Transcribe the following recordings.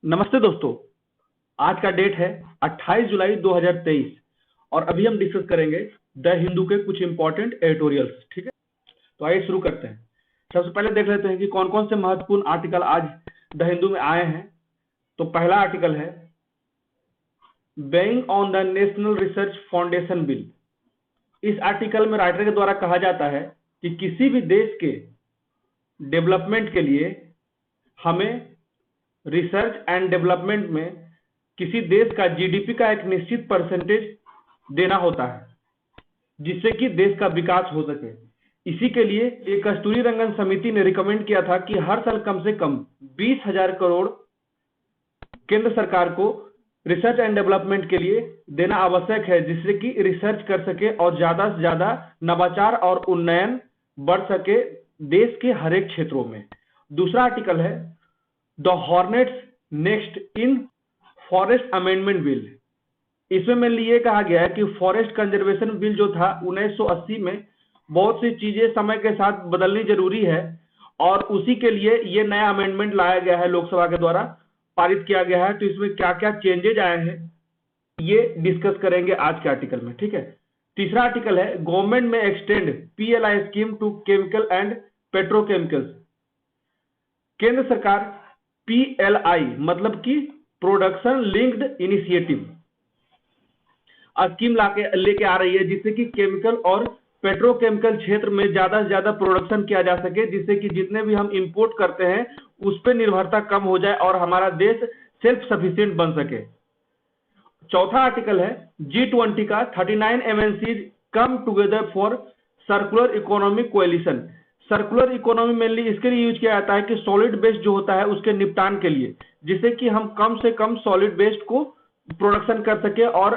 नमस्ते दोस्तों। आज का डेट है 28 जुलाई 2023 और अभी हम डिस्कस करेंगे द हिंदू के कुछ इंपॉर्टेंट एडिटोरियल्स। ठीक है, तो आइए शुरू करते हैं। सबसे पहले देख लेते हैं कि कौन कौन से महत्वपूर्ण आर्टिकल आज द हिंदू में आए हैं। तो पहला आर्टिकल है weighing on the national research foundation bill. इस आर्टिकल में राइटर के द्वारा कहा जाता है कि किसी भी देश के डेवलपमेंट के लिए हमें रिसर्च एंड डेवलपमेंट में किसी देश का जीडीपी का एक निश्चित परसेंटेज देना होता है जिससे कि देश का विकास हो सके। इसी के लिए एक कस्तूरी रंगन समिति ने रिकमेंड किया था कि हर साल कम से कम 20,000 करोड़ केंद्र सरकार को रिसर्च एंड डेवलपमेंट के लिए देना आवश्यक है, जिससे कि रिसर्च कर सके और ज्यादा से ज्यादा नवाचार और उन्नयन बढ़ सके देश के हर एक क्षेत्रों में। दूसरा आर्टिकल है the hornets next in forest amendment bill. इसमें मेनली ये कहा गया है कि फॉरेस्ट कंजर्वेशन बिल जो था 1980 में, बहुत सी चीजें समय के साथ बदलनी जरूरी है और उसी के लिए ये नया अमेंडमेंट लाया गया है, लोकसभा के द्वारा पारित किया गया है। तो इसमें क्या क्या चेंजेज आए हैं ये डिस्कस करेंगे आज के आर्टिकल में। ठीक है, तीसरा आर्टिकल है गवर्नमेंट में extend PLI scheme to chemical and petrochemicals. केंद्र सरकार पीएलआई मतलब कि प्रोडक्शन लिंक्ड इनिशिएटिव स्कीम लेके आ रही है, जिससे कि केमिकल और पेट्रोकेमिकल क्षेत्र में ज्यादा से ज्यादा प्रोडक्शन किया जा सके, जिससे कि जितने भी हम इंपोर्ट करते हैं उस पर निर्भरता कम हो जाए और हमारा देश सेल्फ सफिशिएंट बन सके। चौथा आर्टिकल है G20 का 39 MNC come together for circular economic coalition. Circular economy mainly इसके लिए यूज किया जाता है कि सॉलिड वेस्ट जो होता है उसके निपटान के लिए, जिससे कि हम कम से कम सॉलिड वेस्ट को प्रोडक्शन कर सके और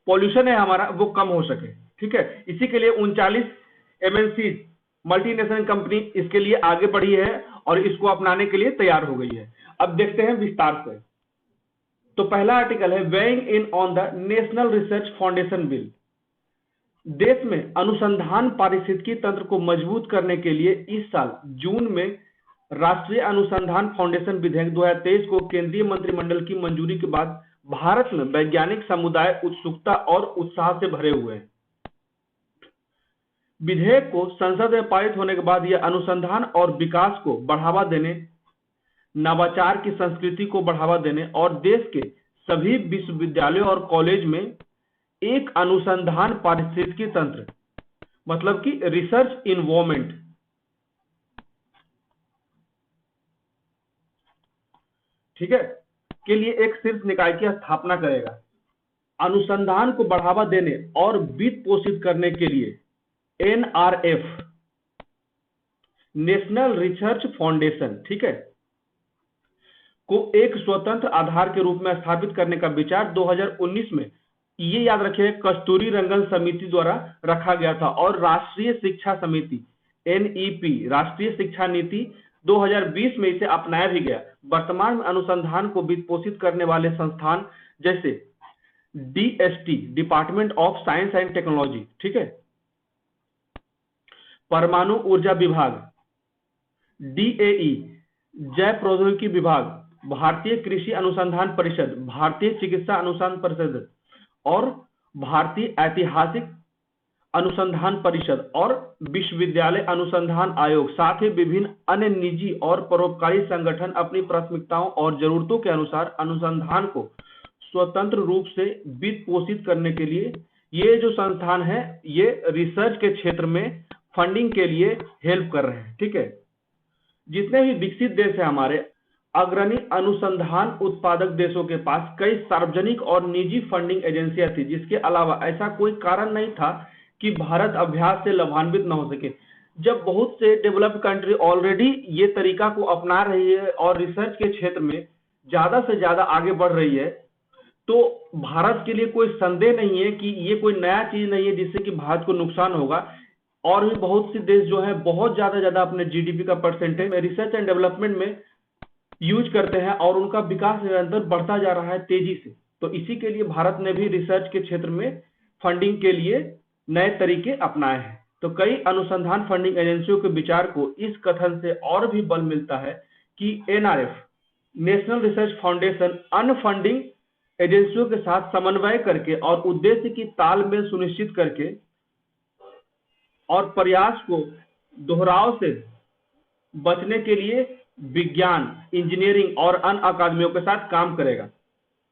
पॉल्यूशन है हमारा वो कम हो सके। ठीक है, इसी के लिए 39 एमएनसी मल्टीनेशनल कंपनी इसके लिए आगे बढ़ी है और इसको अपनाने के लिए तैयार हो गई है। अब देखते हैं विस्तार से। तो पहला आर्टिकल है weighing in on the national research foundation bill. देश में अनुसंधान पारिस्थितिकी तंत्र को मजबूत करने के लिए इस साल जून में राष्ट्रीय अनुसंधान फाउंडेशन विधेयक 2023 को केंद्रीय मंत्रिमंडल की मंजूरी के बाद भारत में वैज्ञानिक समुदाय उत्सुकता और उत्साह से भरे हुए हैं। विधेयक को संसद में पारित होने के बाद यह अनुसंधान और विकास को बढ़ावा देने, नवाचार की संस्कृति को बढ़ावा देने और देश के सभी विश्वविद्यालयों और कॉलेज में एक अनुसंधान पारिस्थितिकी तंत्र मतलब कि रिसर्च इन्वायरमेंट ठीक है के लिए एक शीर्ष निकाय की स्थापना करेगा। अनुसंधान को बढ़ावा देने और वित्त पोषित करने के लिए एनआरएफ नेशनल रिसर्च फाउंडेशन ठीक है को एक स्वतंत्र आधार के रूप में स्थापित करने का विचार 2019 में, ये याद रखिए, कस्तूरी रंगन समिति द्वारा रखा गया था और राष्ट्रीय शिक्षा समिति एनईपी राष्ट्रीय शिक्षा नीति 2020 में इसे अपनाया भी गया। वर्तमान में अनुसंधान को वित्त पोषित करने वाले संस्थान जैसे DST department of science and technology ठीक है, परमाणु ऊर्जा विभाग डीएई, जैव प्रौद्योगिकी विभाग, भारतीय कृषि अनुसंधान परिषद, भारतीय चिकित्सा अनुसंधान परिषद और भारतीय ऐतिहासिक अनुसंधान परिषद और विश्वविद्यालय अनुसंधान आयोग, साथ ही विभिन्न अन्य निजी और परोपकारी संगठन अपनी प्राथमिकताओं और जरूरतों के अनुसार अनुसंधान को स्वतंत्र रूप से वित्त पोषित करने के लिए ये जो संस्थान है ये रिसर्च के क्षेत्र में फंडिंग के लिए हेल्प कर रहे हैं। ठीक है, जितने भी विकसित देश है हमारे अग्रणी अनुसंधान उत्पादक देशों के पास कई सार्वजनिक और निजी फंडिंग एजेंसियां थी, जिसके अलावा ऐसा कोई कारण नहीं था कि भारत अभ्यास से लाभान्वित न हो सके। जब बहुत से डेवलप्ड कंट्री ऑलरेडी ये तरीका को अपना रही है और रिसर्च के क्षेत्र में ज्यादा से ज्यादा आगे बढ़ रही है, तो भारत के लिए कोई संदेह नहीं है कि ये कोई नया चीज नहीं है जिससे कि भारत को नुकसान होगा। और भी बहुत से देश जो है बहुत ज्यादा अपने जीडीपी का परसेंटेज रिसर्च एंड डेवलपमेंट में यूज करते हैं और उनका विकास निरंतर बढ़ता जा रहा है तेजी से। तो इसी के लिए भारत ने भी रिसर्च के क्षेत्र में फंडिंग के लिए नए तरीके अपनाए हैं। तो कई अनुसंधान फंडिंग एजेंसियों के विचार को इस कथन से और भी बल मिलता है कि एनआरएफ नेशनल रिसर्च फाउंडेशन अन्य फंडिंग एजेंसियों के साथ समन्वय करके और उद्देश्य की तालमेल सुनिश्चित करके और प्रयास को दोहराव से बचने के लिए विज्ञान, इंजीनियरिंग और अन्य अकादमियों के साथ काम करेगा।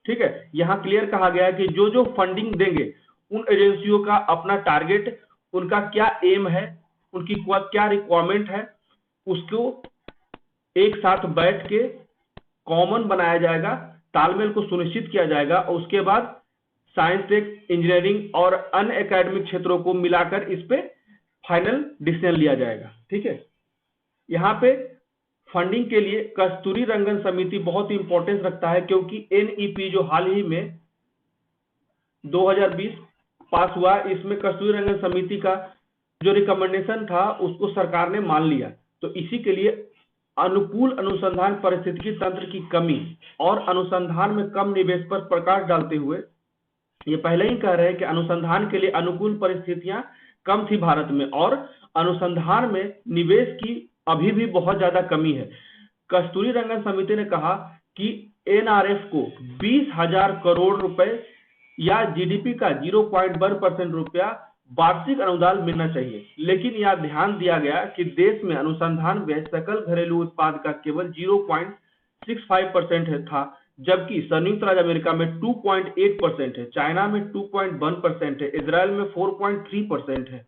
ठीक है, यहाँ क्लियर कहा गया है कि जो जो फंडिंग देंगे उन एजेंसियों का अपना टारगेट, उनका क्या एम है, उनकी क्या रिक्वायरमेंट है, उसको एक साथ बैठ के कॉमन बनाया जाएगा, तालमेल को सुनिश्चित किया जाएगा और उसके बाद साइंस, टेक, इंजीनियरिंग और अन्य एकेडमिक क्षेत्रों को मिलाकर इस पे फाइनल डिसीजन लिया जाएगा। ठीक है, यहाँ पे फंडिंग के लिए कस्तूरी रंगन समिति बहुत इंपॉर्टेंस रखता है, क्योंकि एनईपी जो हाल ही में 2020 पास हुआ, इसमें कस्तूरी रंगन समिति का जो रिकमेंडेशन था उसको सरकार ने मान लिया। तो इसी के लिए अनुकूल अनुसंधान पारिस्थितिकी तंत्र की कमी और अनुसंधान में कम निवेश पर प्रकाश डालते हुए ये पहले ही कह रहे हैं कि अनुसंधान के लिए अनुकूल परिस्थितियां कम थी भारत में और अनुसंधान में निवेश की अभी भी बहुत ज्यादा कमी है। कस्तूरी रंगन समिति ने कहा कि एनआरएफ को 20,000 करोड़ रुपए या जीडीपी का 0.1% रुपया वार्षिक अनुदान मिलना चाहिए, लेकिन यह ध्यान दिया गया कि देश में अनुसंधान व्यय सकल घरेलू उत्पाद का केवल 0.65% था, जबकि संयुक्त राज्य अमेरिका में 2.8% है, चाइना में 2.1% है, इजराइल में 4.3% है,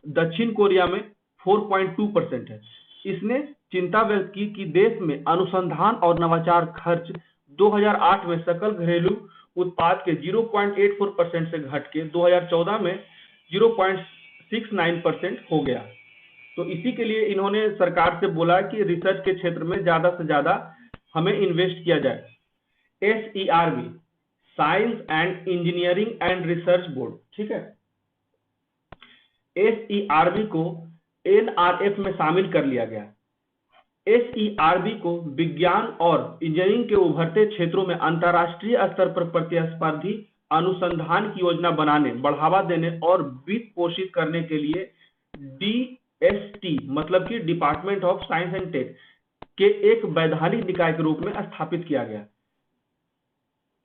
दक्षिण कोरिया में 4.2% है। इसने चिंता व्यक्त की कि देश में अनुसंधान और नवाचार खर्च 2008 में सकल घरेलू उत्पाद के 0.84% से घट के 2014 में 0.69% हो गया। तो इसी के लिए इन्होंने सरकार से बोला कि रिसर्च के क्षेत्र में ज्यादा से ज्यादा हमें इन्वेस्ट किया जाए। SERB, science and engineering and research board, ठीक है, SERB को NRF में शामिल कर लिया गया। SERB को विज्ञान और इंजीनियरिंग के उभरते क्षेत्रों में अंतर्राष्ट्रीय स्तर पर प्रतिस्पर्धी अनुसंधान की योजना बनाने, बढ़ावा देने और वित्त पोषित करने के लिए DST मतलब कि department of science and tech के एक वैधानिक निकाय के रूप में स्थापित किया गया।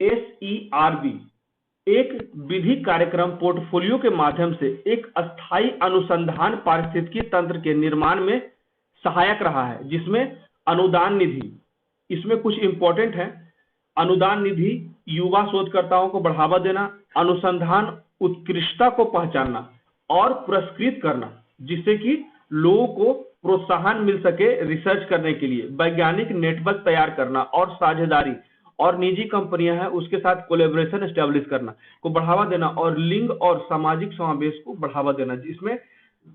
SERB एक विधिक कार्यक्रम पोर्टफोलियो के माध्यम से एक अस्थायी अनुसंधान पारिस्थितिकी तंत्र के निर्माण में सहायक रहा है, जिसमें अनुदान निधि, इसमें कुछ इंपॉर्टेंट है। अनुदान निधि युवा शोधकर्ताओं को बढ़ावा देना, अनुसंधान उत्कृष्टता को पहचानना और पुरस्कृत करना, जिससे कि लोगों को प्रोत्साहन मिल सके रिसर्च करने के लिए, वैज्ञानिक नेटवर्क तैयार करना और साझेदारी और निजी कंपनियां हैं उसके साथ कोलैबोरेशन एस्टेब्लिश करना को बढ़ावा देना और लिंग और सामाजिक समावेश को बढ़ावा देना, जिसमें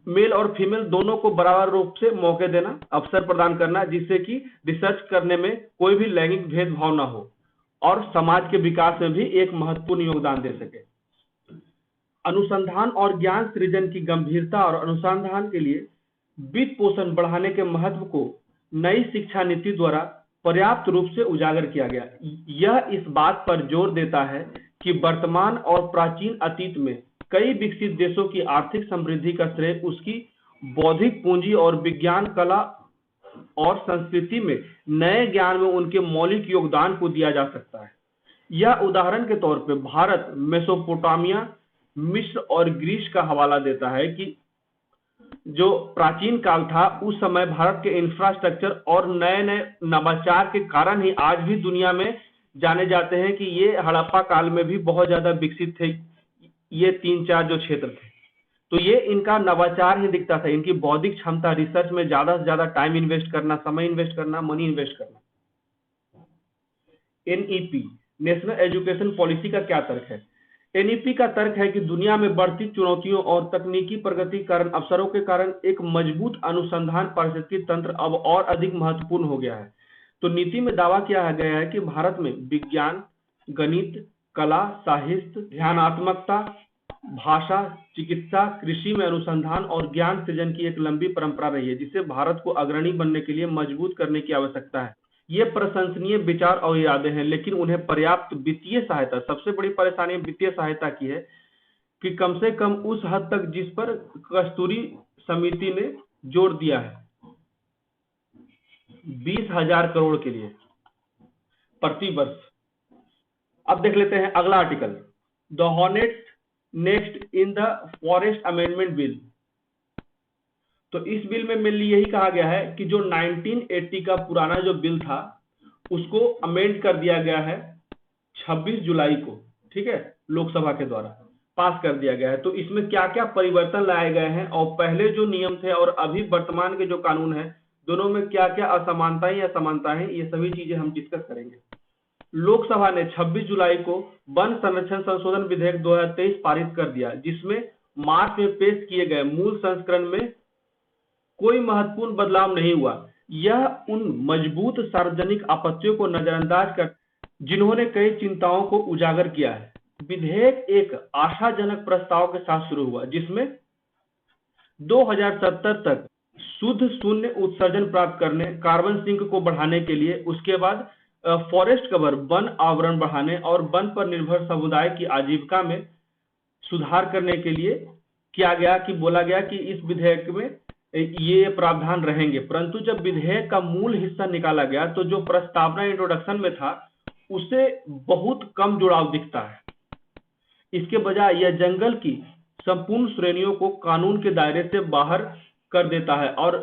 मेल और फीमेल दोनों को बराबर रूप से मौके देना, अवसर प्रदान करना, जिससे कि रिसर्च करने में कोई भी लैंगिक भेदभाव ना हो और समाज के विकास में भी एक महत्वपूर्ण योगदान दे सके। अनुसंधान और ज्ञान सृजन की गंभीरता और अनुसंधान के लिए वित्त पोषण बढ़ाने के महत्व को नई शिक्षा नीति द्वारा पर्याप्त रूप से उजागर किया गया। यह इस बात पर जोर देता है कि वर्तमान और प्राचीन अतीत में कई विकसित देशों की आर्थिक समृद्धि का श्रेय उसकी बौद्धिक पूंजी और विज्ञान, कला और संस्कृति में नए ज्ञान में उनके मौलिक योगदान को दिया जा सकता है। यह उदाहरण के तौर पर भारत, मेसोपोटामिया, मिस्र और ग्रीस का हवाला देता है कि जो प्राचीन काल था उस समय भारत के इंफ्रास्ट्रक्चर और नए नए नवाचार के कारण ही आज भी दुनिया में जाने जाते हैं कि ये हड़प्पा काल में भी बहुत ज्यादा विकसित थे। ये 3-4 जो क्षेत्र थे, तो ये इनका नवाचार ही दिखता था, इनकी बौद्धिक क्षमता, रिसर्च में ज्यादा से ज्यादा टाइम इन्वेस्ट करना, समय इन्वेस्ट करना, मनी इन्वेस्ट करना। NEP नेशनल एजुकेशन पॉलिसी का क्या तर्क है? NEP का तर्क है कि दुनिया में बढ़ती चुनौतियों और तकनीकी प्रगति के कारण, अवसरों के कारण एक मजबूत अनुसंधान पारिस्थितिकी तंत्र अब और अधिक महत्वपूर्ण हो गया है। तो नीति में दावा किया गया है कि भारत में विज्ञान, गणित, कला, साहित्य, ध्यानात्मकता, भाषा, चिकित्सा, कृषि में अनुसंधान और ज्ञान सृजन की एक लंबी परंपरा रही है, जिसे भारत को अग्रणी बनने के लिए मजबूत करने की आवश्यकता है। ये प्रशंसनीय विचार और इरादे हैं, लेकिन उन्हें पर्याप्त वित्तीय सहायता, सबसे बड़ी परेशानी वित्तीय सहायता की है कि कम से कम उस हद तक जिस पर कस्तूरी समिति ने जोर दिया है, 20,000 करोड़ के लिए। प्रति वर्ष। अब देख लेते हैं अगला article, the hornets next in the forest amendment bill. तो इस बिल में मेनली यही कहा गया है कि जो 1980 का पुराना जो बिल था उसको अमेंड कर दिया गया है 26 जुलाई को, ठीक है, लोकसभा के द्वारा पास कर दिया गया है। तो इसमें क्या क्या परिवर्तन लाए गए हैं और पहले जो नियम थे और अभी वर्तमान के जो कानून है दोनों में क्या क्या असमानताएं या समानताएं हैं, ये सभी चीजें हम डिस्कस करेंगे। लोकसभा ने 26 जुलाई को वन संरक्षण संशोधन विधेयक 2023 पारित कर दिया, जिसमें मार्च में पेश किए गए मूल संस्करण में कोई महत्वपूर्ण बदलाव नहीं हुआ। यह उन मजबूत सार्वजनिक आपत्तियों को नजरअंदाज कर जिन्होंने कई चिंताओं को उजागर किया है। विधेयक एक आशाजनक प्रस्ताव के साथ शुरू हुआ, जिसमें 2070 तक शुद्ध शून्य उत्सर्जन प्राप्त करने, कार्बन सिंक को बढ़ाने के लिए, उसके बाद फॉरेस्ट कवर, वन आवरण बढ़ाने और वन पर निर्भर समुदाय की आजीविका में सुधार करने के लिए किया गया कि बोला गया कि इस विधेयक में ये प्रावधान रहेंगे। परंतु जब विधेयक का मूल हिस्सा निकाला गया तो जो प्रस्तावना इंट्रोडक्शन में था उससे बहुत कम जुड़ाव दिखता है। इसके बजाय यह जंगल की संपूर्ण श्रेणियों को कानून के दायरे से बाहर कर देता है और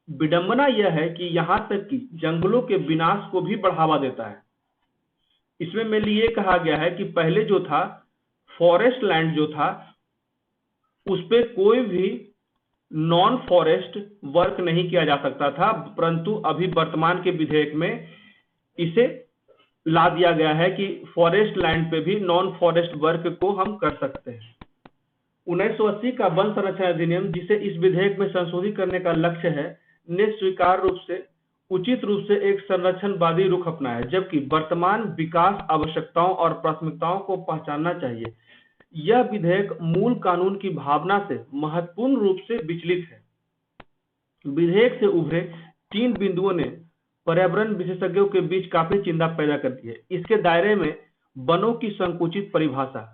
विडंबना यह है कि यहां तक कि जंगलों के विनाश को भी बढ़ावा देता है। इसमें मेनली ये कहा गया है कि पहले जो था फॉरेस्ट लैंड जो था उस पे कोई भी नॉन फॉरेस्ट वर्क नहीं किया जा सकता था, परंतु अभी वर्तमान के विधेयक में इसे ला दिया गया है कि फॉरेस्ट लैंड पे भी नॉन फॉरेस्ट वर्क को हम कर सकते हैं। 1980 का वन संरक्षण अधिनियम, जिसे इस विधेयक में संशोधित करने का लक्ष्य है, ने स्वीकार रूप से उचित रूप से एक संरक्षणवादी रुख अपनाया है, जबकि वर्तमान विकास आवश्यकताओं और प्राथमिकताओं को पहचानना चाहिए। यह विधेयक मूल कानून की भावना से महत्वपूर्ण रूप से विचलित है। विधेयक से उभरे 3 बिंदुओं ने पर्यावरण विशेषज्ञों के बीच काफी चिंता पैदा कर दी है। इसके दायरे में वनों की संकुचित परिभाषा,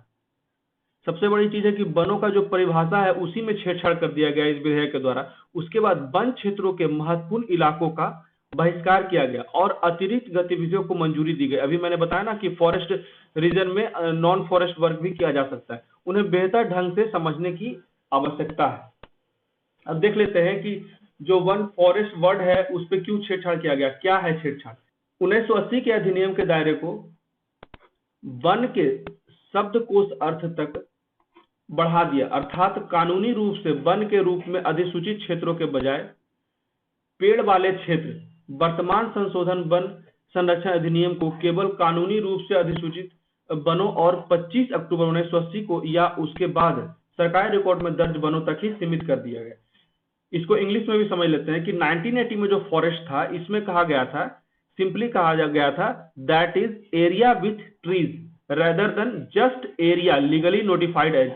सबसे बड़ी चीज है कि वनों का जो परिभाषा है उसी में छेड़छाड़ कर दिया गया इस विधेयक के द्वारा। उसके बाद वन क्षेत्रों के महत्वपूर्ण इलाकों का बहिष्कार किया गया और अतिरिक्त गतिविधियों को मंजूरी दी गई। अभी मैंने बताया ना कि फॉरेस्ट रीजन में नॉन फॉरेस्ट वर्क भी किया जा सकता है, उन्हें बेहतर ढंग से समझने की आवश्यकता है। अब देख लेते हैं कि जो वन फॉरेस्ट वर्ड है उस पर क्यों छेड़छाड़ किया गया, क्या है छेड़छाड़। 1980 के अधिनियम के दायरे को वन के शब्दकोश अर्थ तक बढ़ा दिया, अर्थात कानूनी रूप से वन के रूप में अधिसूचित क्षेत्रों के बजाय पेड़ वाले क्षेत्र। वर्तमान संशोधन वन संरक्षण अधिनियम को केवल कानूनी रूप से अधिसूचित वनों और 25 अक्टूबर 1980 को या उसके बाद सरकारी रिकॉर्ड में दर्ज वनों तक ही सीमित कर दिया गया। इसको इंग्लिश में भी समझ लेते हैं कि 1980 में जो फॉरेस्ट था इसमें कहा गया था, सिंपली कहा गया था, that is area with trees rather than just area legally notified as,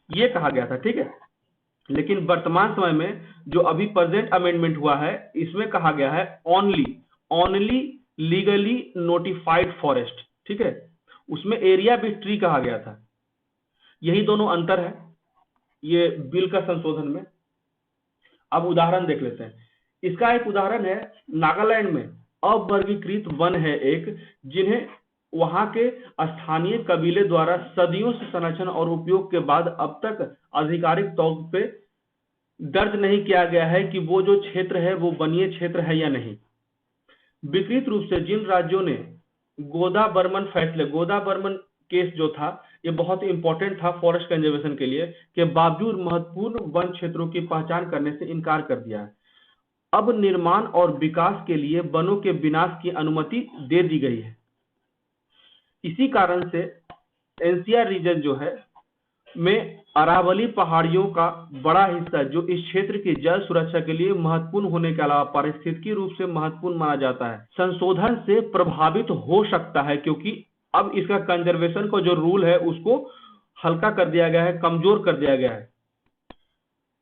ये कहा गया था, ठीक है। लेकिन वर्तमान समय में जो अभी प्रेजेंट अमेंडमेंट हुआ है इसमें कहा गया है ओनली लीगली नोटिफाइड फॉरेस्ट, ठीक है, उसमें एरिया विथ ट्री कहा गया था। यही दोनों अंतर है ये बिल का संशोधन में। अब उदाहरण देख लेते हैं। इसका एक उदाहरण है, नागालैंड में अवर्गीकृत वन है एक, जिन्हें वहां के स्थानीय कबीले द्वारा सदियों से संरक्षण और उपयोग के बाद अब तक आधिकारिक तौर पे दर्ज नहीं किया गया है कि वो जो क्षेत्र है वो वनीय क्षेत्र है या नहीं। विकृत रूप से जिन राज्यों ने गोदा बर्मन फैसले, गोदा बर्मन केस जो था ये बहुत इंपॉर्टेंट था फॉरेस्ट कंजर्वेशन के लिए, के बावजूद महत्वपूर्ण वन क्षेत्रों की पहचान करने से इनकार कर दिया है। अब निर्माण और विकास के लिए वनों के विनाश की अनुमति दे दी गई है। इसी कारण से एनसीआर रीजन जो है में अरावली पहाड़ियों का बड़ा हिस्सा जो इस क्षेत्र की जल सुरक्षा के लिए महत्वपूर्ण होने के अलावा पारिस्थितिकी रूप से महत्वपूर्ण माना जाता है, संशोधन से प्रभावित हो सकता है, क्योंकि अब इसका कंजर्वेशन का जो रूल है उसको हल्का कर दिया गया है, कमजोर कर दिया गया है।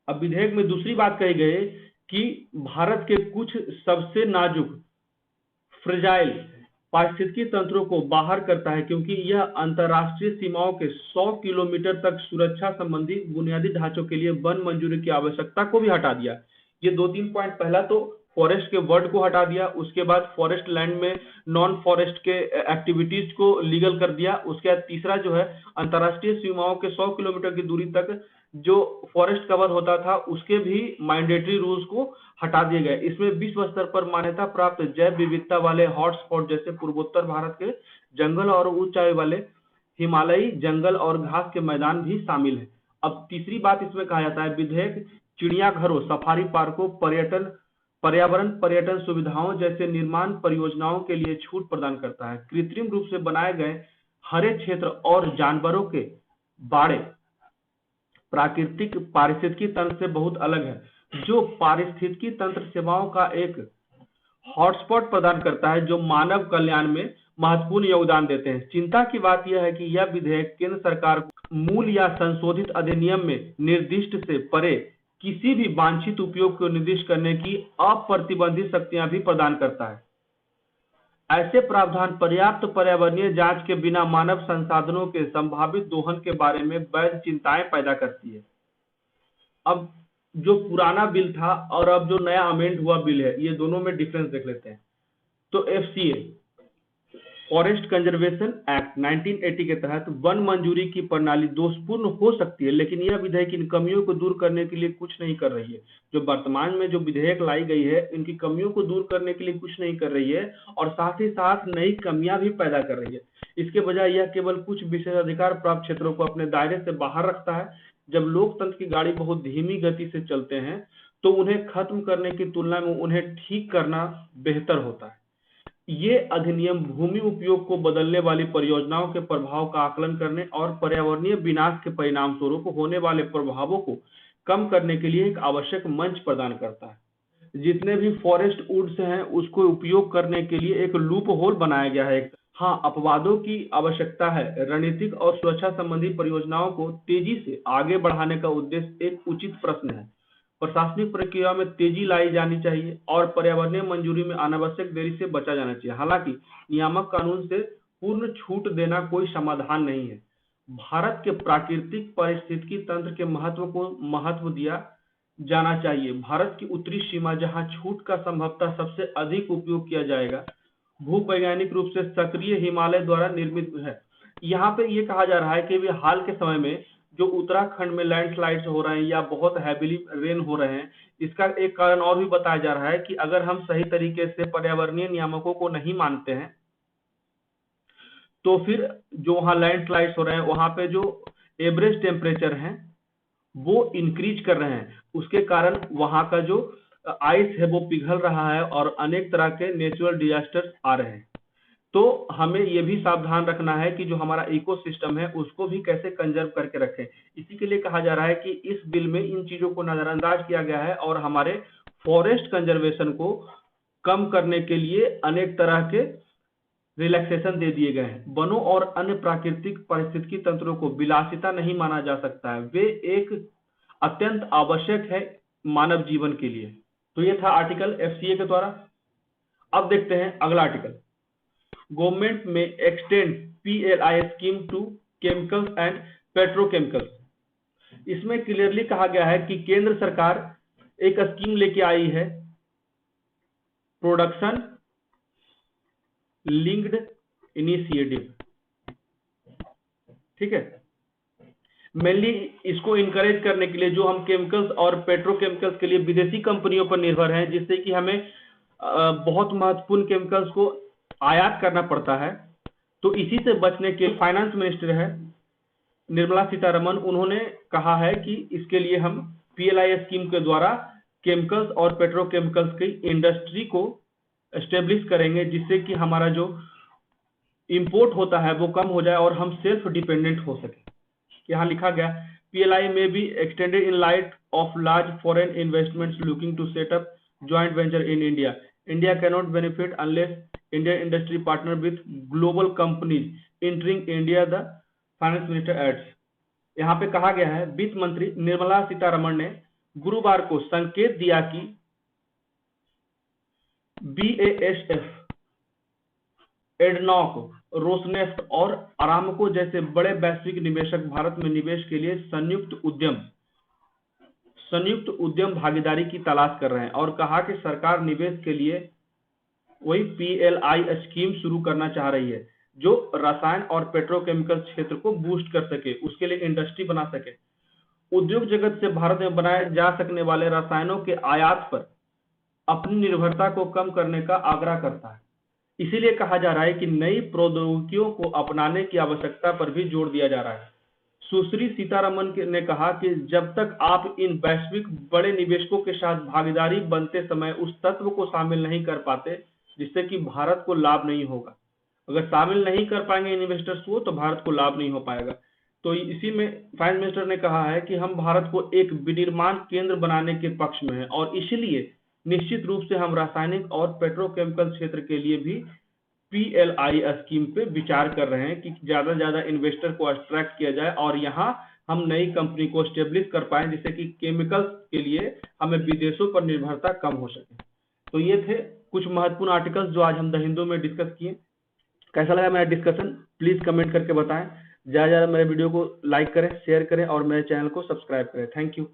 अब विधेयक में दूसरी बात कही गई कि भारत के कुछ सबसे नाजुक फ्रेजाइल पारिस्थितिकी तंत्रों को बाहर करता है, क्योंकि यह अंतरराष्ट्रीय सीमाओं के 100 किलोमीटर तक सुरक्षा संबंधी बुनियादी ढांचों के लिए वन मंजूरी की आवश्यकता को भी हटा दिया। ये 2-3 पॉइंट, पहला तो फॉरेस्ट के वर्ड को हटा दिया, उसके बाद फॉरेस्ट लैंड में नॉन फॉरेस्ट के एक्टिविटीज को लीगल कर दिया। उसके बाद तीसरा जो है अंतर्राष्ट्रीय सीमाओं के 100 किलोमीटर की दूरी तक जो फॉरेस्ट कवर होता था उसके भी मैंडेटरी रूल्स को हटा दिए गए। इसमें विश्व स्तर पर मान्यता प्राप्त जैव विविधता वाले हॉटस्पॉट जैसे पूर्वोत्तर भारत के जंगल और ऊंचाई वाले हिमालयी जंगल और घास के मैदान भी शामिल है। अब तीसरी बात इसमें कहा जाता है, विधेयक चिड़ियाघरों, सफारी पार्कों, पर्यावरण पर्यटन सुविधाओं जैसे निर्माण परियोजनाओं के लिए छूट प्रदान करता है। कृत्रिम रूप से बनाए गए हरे क्षेत्र और जानवरों के बाड़े प्राकृतिक पारिस्थितिकी तंत्र से बहुत अलग है, जो पारिस्थितिकी तंत्र सेवाओं का एक हॉटस्पॉट प्रदान करता है, जो मानव कल्याण में महत्वपूर्ण योगदान देते हैं। चिंता की बात यह है कि यह विधेयक केंद्र सरकार को मूल या संशोधित अधिनियम में निर्दिष्ट से परे किसी भी वांछित उपयोग को निर्दिष्ट करने की अप्रतिबंधित शक्तियां भी प्रदान करता है। ऐसे प्रावधान पर्याप्त पर्यावरणीय जांच के बिना मानव संसाधनों के संभावित दोहन के बारे में वैध चिंताएं पैदा करती है। अब जो पुराना बिल था और अब जो नया अमेंड हुआ बिल है, ये दोनों में डिफरेंस देख लेते हैं। तो एफसीए फॉरेस्ट कंजर्वेशन एक्ट 1980 के तहत वन मंजूरी की प्रणाली दोषपूर्ण हो सकती है, लेकिन यह विधेयक इन कमियों को दूर करने के लिए कुछ नहीं कर रही है। जो वर्तमान में जो विधेयक लाई गई है, इनकी कमियों को दूर करने के लिए कुछ नहीं कर रही है और साथ ही साथ नई कमियां भी पैदा कर रही है। इसके बजाय यह केवल कुछ विशेषाधिकार प्राप्त क्षेत्रों को अपने दायरे से बाहर रखता है। जब लोकतंत्र की गाड़ी बहुत धीमी गति से चलते हैं तो उन्हें खत्म करने की तुलना में उन्हें ठीक करना बेहतर होता है। ये अधिनियम भूमि उपयोग को बदलने वाली परियोजनाओं के प्रभाव का आकलन करने और पर्यावरणीय विनाश के परिणाम स्वरूप होने वाले प्रभावों को कम करने के लिए एक आवश्यक मंच प्रदान करता है। जितने भी फॉरेस्ट वुड्स हैं उसको उपयोग करने के लिए एक लूप होल बनाया गया है। हाँ, अपवादों की आवश्यकता है। रणनीतिक और सुरक्षा संबंधी परियोजनाओं को तेजी से आगे बढ़ाने का उद्देश्य एक उचित प्रश्न है। प्रशासनिक प्रक्रिया में तेजी लाई जानी चाहिए और पर्यावरणीय मंजूरी में अनावश्यक देरी से बचा जाना चाहिए। हालांकि नियामक कानून से पूर्ण छूट देना कोई समाधान नहीं है। भारत के प्राकृतिक पारिस्थितिकी तंत्र के महत्व को महत्व दिया जाना चाहिए। भारत की उत्तरी सीमा, जहां छूट का संभवतः सबसे अधिक उपयोग किया जाएगा, भूवैज्ञानिक रूप से सक्रिय हिमालय द्वारा निर्मित है। यहाँ पे ये कहा जा रहा है कि हाल के समय में जो उत्तराखंड में लैंडस्लाइड्स हो रहे हैं या बहुत हैवीली रेन हो रहे हैं, इसका एक कारण और भी बताया जा रहा है कि अगर हम सही तरीके से पर्यावरणीय नियामकों को नहीं मानते हैं तो फिर जो वहाँ लैंडस्लाइड्स हो रहे हैं वहाँ पे जो एवरेज टेम्परेचर हैं वो इंक्रीज कर रहे हैं। उसके कारण वहाँ का जो आइस है वो पिघल रहा है और अनेक तरह के नेचुरल डिजास्टर्स आ रहे हैं। तो हमें ये भी सावधान रखना है कि जो हमारा इकोसिस्टम है उसको भी कैसे कंजर्व करके रखें। इसी के लिए कहा जा रहा है कि इस बिल में इन चीजों को नजरअंदाज किया गया है और हमारे फॉरेस्ट कंजर्वेशन को कम करने के लिए अनेक तरह के रिलैक्सेशन दे दिए गए हैं। वनों और अन्य प्राकृतिक पारिस्थितिकी तंत्रों को विलासिता नहीं माना जा सकता है, वे एक अत्यंत आवश्यक है मानव जीवन के लिए। तो ये था आर्टिकल एफसीए के द्वारा। अब देखते हैं अगला आर्टिकल। गवर्नमेंट में extend PLI scheme to chemicals and petrochemicals. इसमें क्लियरली कहा गया है कि केंद्र सरकार एक स्कीम लेके आई है, प्रोडक्शन लिंक्ड इनिशिएटिव। ठीक है, मेनली इसको इनकरेज करने के लिए जो हम केमिकल्स और पेट्रोकेमिकल्स के लिए विदेशी कंपनियों पर निर्भर हैं, जिससे कि हमें बहुत महत्वपूर्ण केमिकल्स को आयात करना पड़ता है। तो इसी से बचने के फाइनेंस मिनिस्टर है निर्मला सीतारमण, उन्होंने कहा है कि इसके लिए हम PLI स्कीम के द्वारा केमिकल्स और पेट्रोकेमिकल्स की इंडस्ट्री को एस्टेब्लिश करेंगे, जिससे कि हमारा जो इंपोर्ट होता है वो कम हो जाए और हम सेल्फ डिपेंडेंट हो सके। यहाँ लिखा गया PLI में be extended in light of large foreign investments looking to set up joint venture in India. India can not benefit unless Indian industry partner with global companies entering India, the finance minister adds. यहाँ पे कहा गया है वित्त मंत्री निर्मला सीतारमण ने गुरुवार को संकेत दिया कि BASF, एडनॉक, रोसनेफ्ट और अरामको जैसे बड़े वैश्विक निवेशक भारत में निवेश के लिए संयुक्त उद्यम संयुक्त उद्यम भागीदारी की तलाश कर रहे हैं और कहा कि सरकार निवेश के लिए वही पीएलआई स्कीम शुरू करना चाह रही है जो रसायन और पेट्रोकेमिकल क्षेत्र को बूस्ट कर सके, उसके लिए इंडस्ट्री बना सके। उद्योग जगत से भारत में बनाए जा सकने वाले रसायनों के आयात पर अपनी निर्भरता को कम करने का आग्रह करता है। इसीलिए कहा जा रहा है कि नई प्रौद्योगिकियों को अपनाने की आवश्यकता पर भी जोर दिया जा रहा है। सुश्री सीतारमन ने कहा कि जब तक आप इन वैश्विक बड़े निवेशकों के साथ भागीदारी बनते समय उस तत्व को शामिल नहीं कर पाते जिससे कि भारत को लाभ नहीं होगा, अगर शामिल नहीं कर पाएंगे इन्वेस्टर्स को तो भारत को लाभ नहीं हो पाएगा। तो इसी में फाइनेंस मिनिस्टर ने कहा है कि हम भारत को एक विनिर्माण केंद्र बनाने के पक्ष में हैं और इसलिए निश्चित रूप से हम रासायनिक और पेट्रोकेमिकल क्षेत्र के लिए भी पीएलआई स्कीम पे विचार कर रहे हैं कि ज्यादा से ज्यादा इन्वेस्टर को अट्रैक्ट किया जाए और यहाँ हम नई कंपनी को स्टेब्लिश कर पाए जिससे कि केमिकल्स के लिए हमें विदेशों पर निर्भरता कम हो सके। तो ये थे कुछ महत्वपूर्ण आर्टिकल्स जो आज हम द हिंदू में डिस्कस किए। कैसा लगा मेरा डिस्कशन प्लीज कमेंट करके बताएं। ज्यादा मेरे वीडियो को लाइक करें, शेयर करें और मेरे चैनल को सब्सक्राइब करें। Thank you.